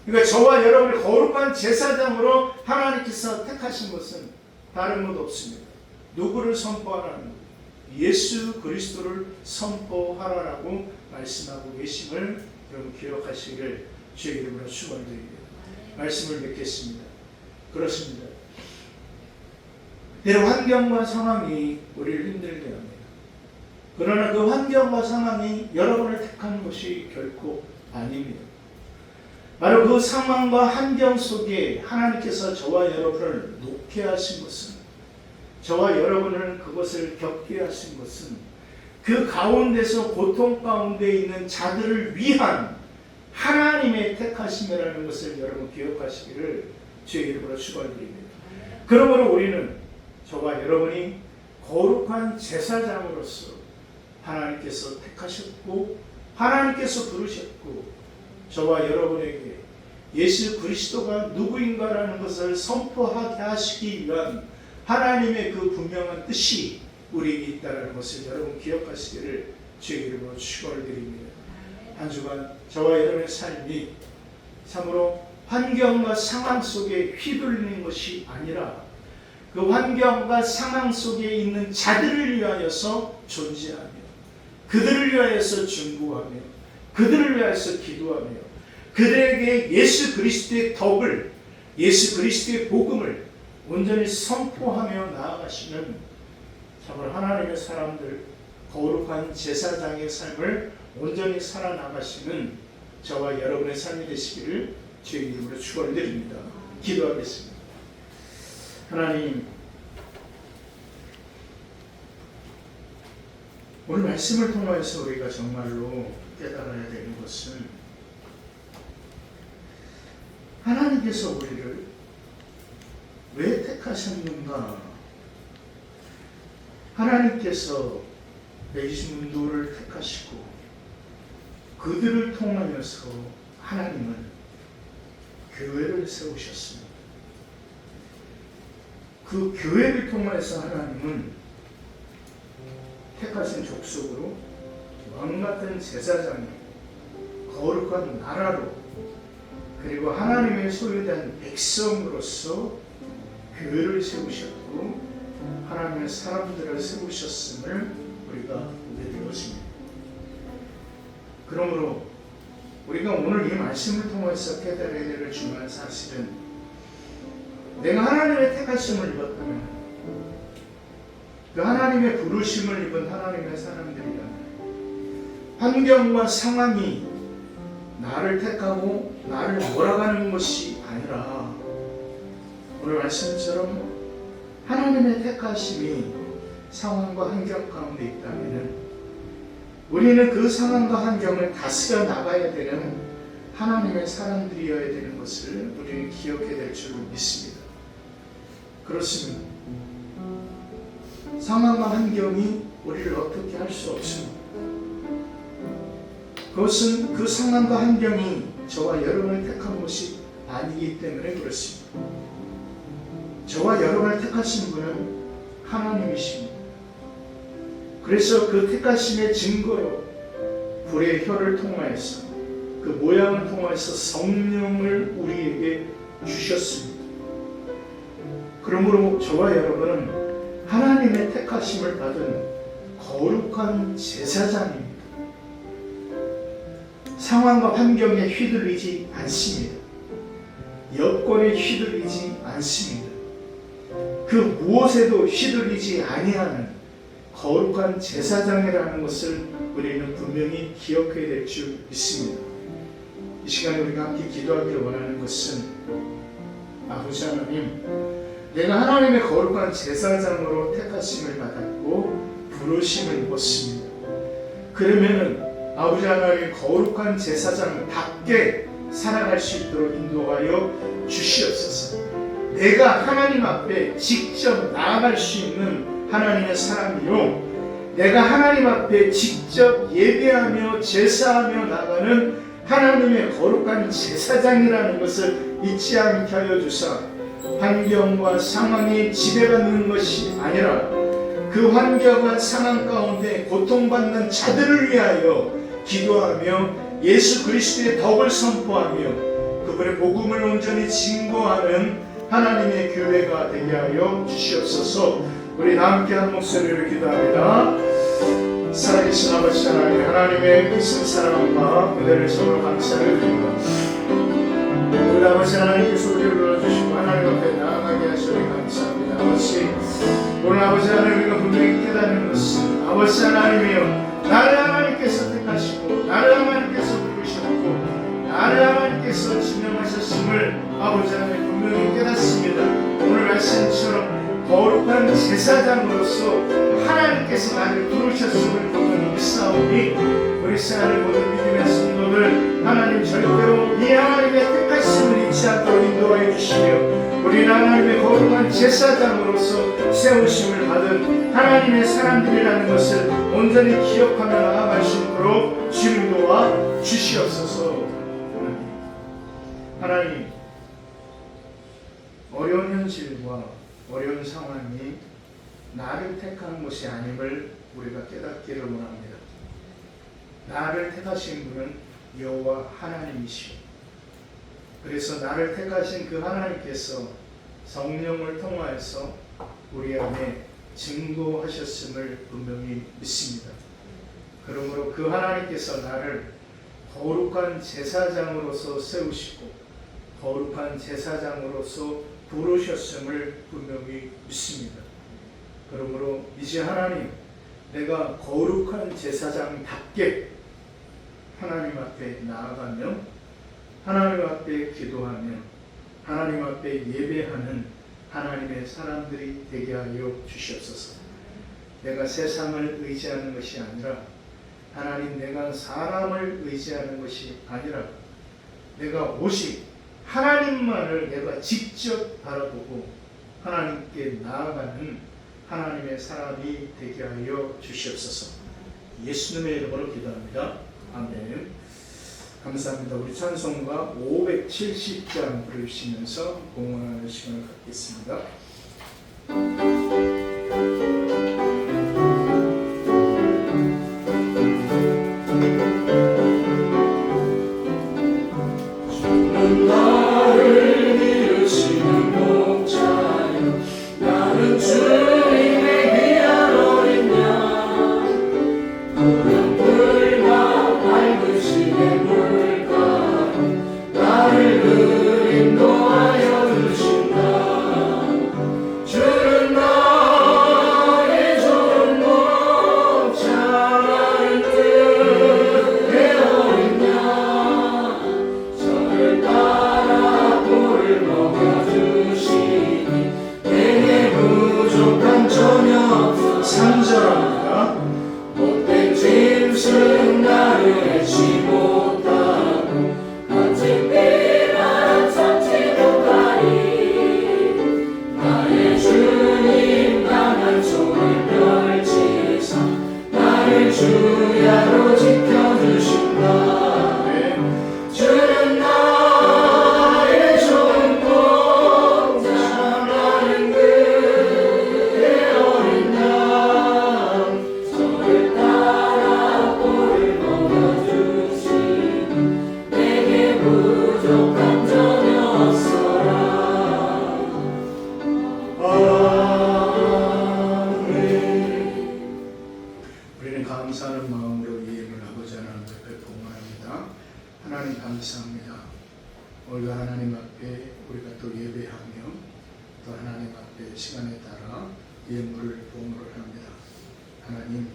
그러니까 저와 여러분을 거룩한 제사장으로 하나님께서 택하신 것은 다른 것 없습니다. 누구를 선포하라는 것? 예수 그리스도를 선포하라라고 말씀하고 계심을 여러분 기억하시기를 주의 이름으로 축원드립니다. 말씀을 맺겠습니다. 그렇습니다. 때로 환경과 상황이 우리를 힘들게 합니다. 그러나 그 환경과 상황이 여러분을 택한 것이 결코 아닙니다. 바로 그 상황과 환경 속에 하나님께서 저와 여러분을 놓게 하신 것은 저와 여러분을 그것을 겪게 하신 것은 그 가운데서 고통 가운데 있는 자들을 위한 하나님의 택하심이라는 것을 여러분 기억하시기를 주의 이름으로 축원드립니다. 그러므로 우리는 저와 여러분이 거룩한 제사장으로서 하나님께서 택하셨고 하나님께서 부르셨고 저와 여러분에게 예수 그리스도가 누구인가라는 것을 선포하게 하시기 위한 하나님의 그 분명한 뜻이 우리에게 있다는 것을 여러분 기억하시기를 주의 이름으로 축원을 드립니다. 한 주간 저와 여러분의 삶이 참으로 환경과 상황 속에 휘둘리는 것이 아니라 그 환경과 상황 속에 있는 자들을 위하여서 존재하며 그들을 위하여서 중보하며 그들을 위하여서 기도하며 그들에게 예수 그리스도의 덕을 예수 그리스도의 복음을 온전히 선포하며 나아가시는 참으로 하나님의 사람들 거룩한 제사장의 삶을 온전히 살아나가시는 저와 여러분의 삶이 되시기를 주의 이름으로 축원을 드립니다. 기도하겠습니다. 하나님, 오늘 말씀을 통해서 우리가 정말로 깨달아야 되는 것은 하나님께서 우리를 왜 택하셨는가? 하나님께서 백이신문도를 택하시고 그들을 통하여서 하나님은 교회를 세우셨습니다. 그 교회를 통해서 하나님은 택하신 족속으로 왕같은 제사장이 거룩한 나라로 그리고 하나님의 소유된 백성으로서 교회를 세우셨고 하나님의 사람들을 세우셨음을 우리가 보게 되었습니다. 그러므로 우리가 오늘 이 말씀을 통해서 깨달아야 될 중요한 사실은 내가 하나님의 택하심을 입었다면 그 하나님의 부르심을 입은 하나님의 사람들이라면 환경과 상황이 나를 택하고 나를 몰아가는 것이 아니라 오늘 말씀처럼 하나님의 택하심이 상황과 환경 가운데 있다면 우리는 그 상황과 환경을 다스려 나가야 되는 하나님의 사람들이어야 되는 것을 우리는 기억해야 될 줄 믿습니다. 그렇습니다. 상황과 환경이 우리를 어떻게 할 수 없습니다. 그것은 그 상황과 환경이 저와 여러분을 택한 것이 아니기 때문에 그렇습니다. 저와 여러분을 택하신 분은 하나님이십니다. 그래서 그 택하심의 증거로 불의 혀를 통하여서 그 모양을 통하여서 성령을 우리에게 주셨습니다. 그러므로 저와 여러분은 하나님의 택하심을 받은 거룩한 제사장입니다. 상황과 환경에 휘둘리지 않습니다. 여건에 휘둘리지 않습니다. 그 무엇에도 휘둘리지 아니하는 거룩한 제사장이라는 것을 우리는 분명히 기억해야 될 줄 믿습니다. 이 시간에 우리가 함께 기도하기를 원하는 것은 아버지 하나님, 내가 하나님의 거룩한 제사장으로 택하심을 받았고 부르심을 입었습니다. 그러면은 아버지 하나님 거룩한 제사장답게 살아갈 수 있도록 인도하여 주시옵소서. 내가 하나님 앞에 직접 나아갈 수 있는 하나님의 사람이요, 내가 하나님 앞에 직접 예배하며 제사하며 나가는 하나님의 거룩한 제사장이라는 것을 잊지 않게 하여 주사 환경과 상황이 지배받는 것이 아니라 그 환경과 상황 가운데 고통받는 자들을 위하여 기도하며 예수 그리스도의 덕을 선포하며 그분의 복음을 온전히 증거하는 하나님의 교회가 되게 하여 주시옵소서. 우리 다 함께 한 목소리로 기도합니다. 살아계신 아버지 하나님, 하나님의 크신 사랑과 은혜를 서로 감사를 드립니다. 우리 아버지 하나님께서 우리를 불러주시고 하나님 앞에 나아가게 하시니 감사합니다. 아버지, 오늘 아버지 하나님 우리가 분명히 깨닫는 것은 아버지 하나님이여, 나를 하나님께서 택하시고 나를 하나님께서 부르셨고 나를 하나님께서 지명하셨음을 아버지 하나님 분명히 깨닫습니다. 오늘 말씀처럼 거룩한 제사장으로서 하나님께서 나를 부르셨음을 분명히 믿사오니 우리 사랑하는 모든 믿음의 성도들 하나님 절대로 이 하나님의 택하심을 잊지 않도록 인도하여 주시며 우리는 하나님의 거룩한 제사장으로서 세우심을 받은 하나님의 사람들이라는 것을 온전히 기억하며 나아갈 수 있도록 주님 도와 주시옵소서. 하나님, 어려운 현실과 어려운 상황이 나를 택한 것이 아님을 우리가 깨닫기를 원합니다. 나를 택하신 분은 여호와 하나님이시오. 그래서 나를 택하신 그 하나님께서 성령을 통하여서 우리 안에 증거하셨음을 분명히 믿습니다. 그러므로 그 하나님께서 나를 거룩한 제사장으로서 세우시고 거룩한 제사장으로서 부르셨음을 분명히 믿습니다. 그러므로 이제 하나님, 내가 거룩한 제사장답게 하나님 앞에 나아가며 하나님 앞에 기도하며 하나님 앞에 예배하는 하나님의 사람들이 되게 하여 주시옵소서. 내가 세상을 의지하는 것이 아니라 하나님, 내가 사람을 의지하는 것이 아니라 내가 오직 하나님만을 내가 직접 바라보고 하나님께 나아가는 하나님의 사람이 되게 하여 주시옵소서. 예수님의 이름으로 기도합니다. 아멘. 감사합니다. 우리 찬송가 570장 부르시면서 공헌하는 시간을 갖겠습니다. 감사하는 마음으로 이 예물 아버지 하나님 앞에 봉헌합니다. 하나님 감사합니다. 오늘도 하나님 앞에 우리가 또 예배하며 또 하나님 앞에 시간에 따라 예물을 봉헌을 합니다. 하나님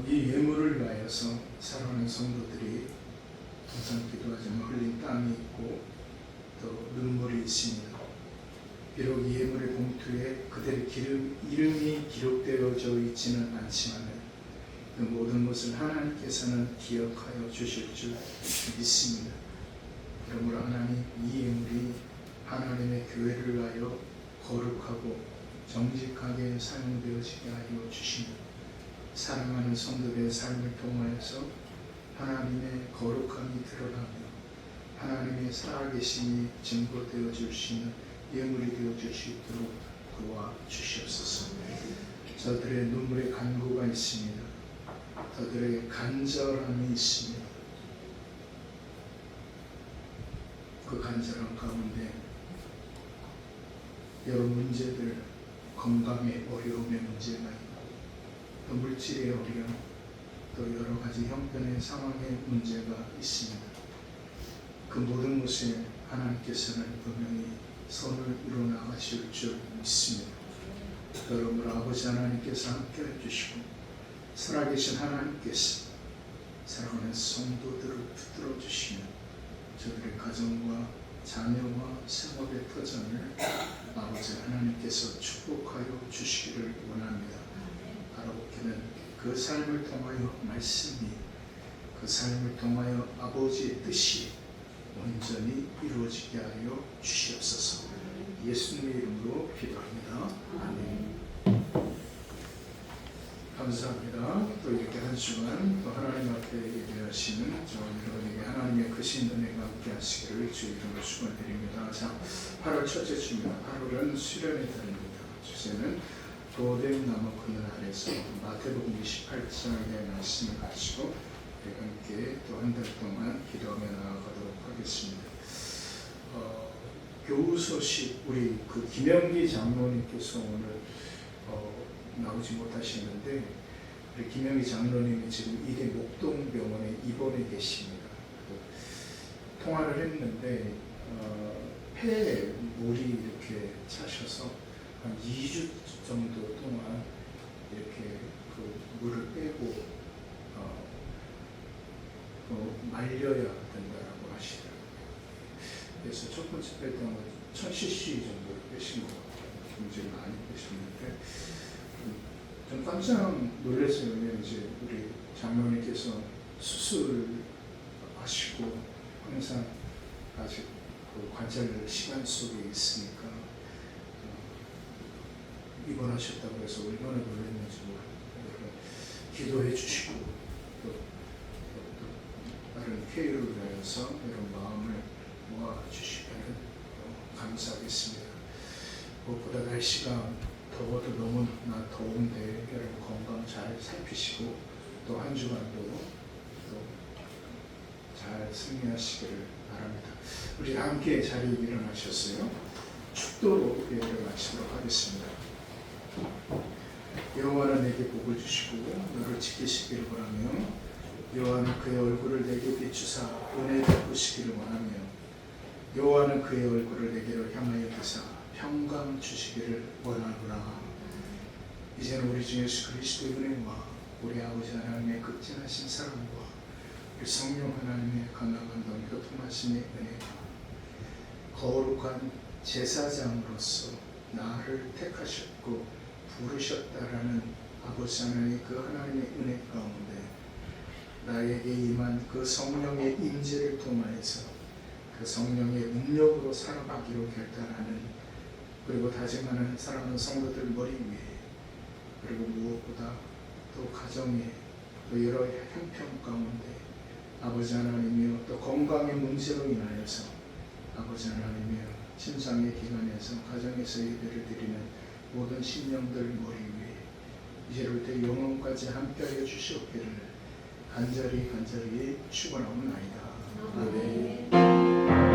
이 예물을 위하여서 사랑하는 성도들이 항상 기도하지만 흘린 땀이 있고 또 눈물이 있습니다. 비록 이 예물의 봉투에 그들의 이름이 기록되어져 있지는 않지만 그 모든 것을 하나님께서는 기억하여 주실 줄 믿습니다. 그러므로 하나님 이 예물이 하나님의 교회를 위하여 거룩하고 정직하게 사용되어지게 하여 주시며 사랑하는 성도들의 삶을 통하여서 하나님의 거룩함이 드러나며 하나님의 살아계심이 증거되어 줄 수 있는 예물이 되어 주시도록 도와주시옵소서. 저들의 눈물의 간구가 있습니다. 저들의 간절함이 있습니다. 그 간절함 가운데 여러 문제들, 건강의 어려움의 문제가 있고 또 물질의 어려움, 또 여러 가지 형편의 상황의 문제가 있습니다. 그 모든 것에 하나님께서는 분명히 선을 이루어나가실 줄 믿습니다. 그러므로 아버지 하나님께서 함께 해주시고 살아계신 하나님께서 사랑하는 성도들을 붙들어 주시며 저들의 가정과 자녀와 생업의 터전을 아버지 하나님께서 축복하여 주시기를 원합니다. 바라보기는 그 삶을 통하여 말씀이 그 삶을 통하여 아버지의 뜻이 온전히 이루어지게 하여 주시옵소서. 예수님의 이름으로 기도합니다. 아멘. 감사합니다. 또 이렇게 한 주간 또 하나님 앞에 예배하시는 저 여러분에게 하나님의 크신 은혜가 함께 하시기를 주 이름으로 축원드립니다. 자, 8월 첫째 주입니다. 8월은 수련의 달입니다. 주제는 도된 나무 그늘 아래서 마태복음 28장의 말씀을 가지고 함께 또 한 달 동안 기도하며 나아가도록 하겠습니다. 교우 소식 우리 그 김영기 장로님께서 오늘 나오지 못하시는데 우리 김영기 장로님이 지금 이대 목동병원에 입원해 계십니다. 통화를 했는데 폐에 물이 이렇게 차셔서 한 2주 정도 동안 이렇게 그 물을 빼고 말려야 된다라고 하시더라고요. 그래서 첫 번째 뺄 때는 1000cc 정도를 빼신 것 같아요. 굉장히 많이 빼셨는데 좀 깜짝 놀랐어요. 왜냐면 이제 우리 장로님께서 수술하시고 항상 아직 그 관절 시간 속에 있으니까 입원하셨다고 해서 얼마나 놀랐는지 기도해 주시고 또 다른 쾌유를 위하여서 이런 마음을 모아주시면 감사하겠습니다. 무엇보다 날씨가 더워도 너무나 더운데 여러분 건강 잘 살피시고 또 한 주간도 또 잘 승리하시기를 바랍니다. 우리 함께 자리에 일어나셨어요. 축도로 예배를 마치도록 하겠습니다. 여호와는 내게 복을 주시고 너를 지키시기를 원하며 여호와는 그의 얼굴을 내게 비추사 은혜 베푸시기를 원하며 여호와는 그의 얼굴을 내게로 향하여 드사 평강 주시기를 원하노라. 이제는 우리 주 예수 그리스도의 은혜와 우리 아버지 하나님의 극진하신 사랑과 우리 성령 하나님의 강력한 교통하심의 은혜가 거룩한 제사장으로서 나를 택하셨고 부르셨다라는 아버지 하나님의 그 하나님의 은혜 가운데 나에게 임한 그 성령의 임재를 통하여서 그 성령의 능력으로 살아가기로 결단하는 그리고 다짐하는 사랑하는 성도들 머리 위에 그리고 무엇보다 또 가정에 또 여러 형편 가운데 아버지 하나님이여 또 건강의 문제로 인하여서 아버지 하나님이여 침상의 기간에서 가정에서 예배를 드리는 모든 신령들 머리 위에 이제부터 영원까지 함께하여 주시옵기를 간절히 축원하옵나이다. 아멘.